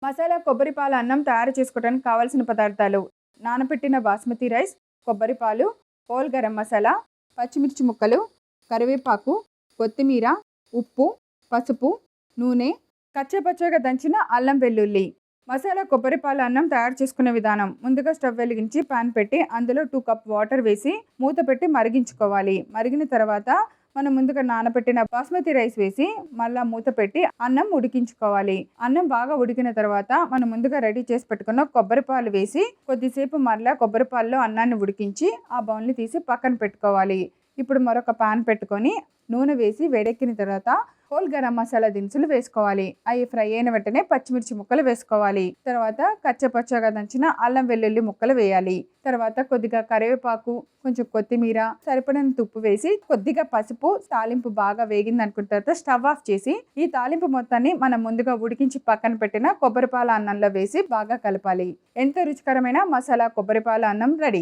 మసాలా కొబ్బరి పాల అన్నం తయారు చేసుకోవడానికి కావాల్సిన పదార్థాలు: నానబెట్టిన బాస్మతి రైస్, కొబ్బరి పాలు, హోల్ గరం మసాలా, పచ్చిమిర్చి ముక్కలు, కరివేపాకు, కొత్తిమీర, ఉప్పు, పసుపు, నూనె, కచ్చపచ్చగా దంచిన అల్లం వెల్లుల్లి. మసాలా కొబ్బరి పాల అన్నం తయారు చేసుకునే విధానం: ముందుగా స్టవ్ వెలిగించి పాన్ పెట్టి అందులో 2 కప్ వాటర్ వేసి మూత పెట్టి మరిగించుకోవాలి. మరిగిన తర్వాత మనం ముందుగా నానబెట్టిన బాస్మతి రైస్ వేసి మళ్ళీ మూత పెట్టి అన్నం ఉడికించుకోవాలి. అన్నం బాగా ఉడికిన తర్వాత మనం ముందుగా రెడీ చేసి పెట్టుకున్న కొబ్బరి పాలు వేసి కొద్దిసేపు మరలా కొబ్బరి పాలలో అన్నాన్ని ఉడికించి ఆ బౌల్ని తీసి పక్కన పెట్టుకోవాలి. ఇప్పుడు మరొక పాన్ పెట్టుకొని నూనె వేసి వేడెక్కిన తర్వాత హోల్ గరం మసాలా దినుసులు వేసుకోవాలి. అవి ఫ్రై అయిన వెంటనే పచ్చిమిర్చి ముక్కలు వేసుకోవాలి. తర్వాత కచ్చపచ్చగా దంచిన అల్లం వెల్లుల్లి ముక్కలు వేయాలి. తర్వాత కొద్దిగా కరివేపాకు, కొంచెం కొత్తిమీర, సరిపడినంత ఉప్పు వేసి కొద్దిగా పసుపు, తాలింపు బాగా వేగింది అనుకున్న తర్వాత స్టవ్ ఆఫ్ చేసి ఈ తాలింపు మొత్తాన్ని మనం ముందుగా ఉడికించి పక్కన పెట్టిన కొబ్బరి పాల అన్నంలో వేసి బాగా కలపాలి. ఎంతో రుచికరమైన మసాలా కొబ్బరి పాల అన్నం రెడీ.